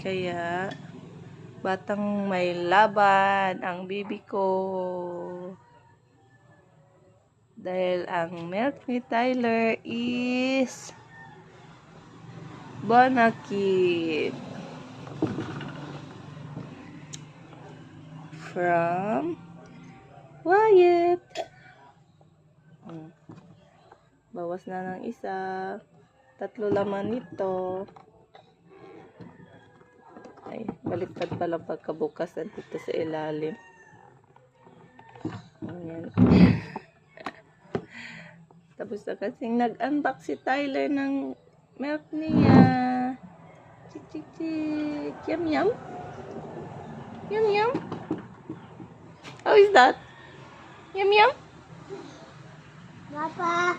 Kaya, batang may laban ang bibi ko. Dahil ang milk ni Tyler is Bonakid. From Wyatt. Bawas na ng isa. 3 laman nito. Ay, baliktad pala pagkabukas dito sa ilalim. Ayan. Tapos na kasing nag-unbox si Tyler ng milk niya. Chik, chik, chik. Yum, yum. Yum, yum. How is that? Yum, yum. Papa.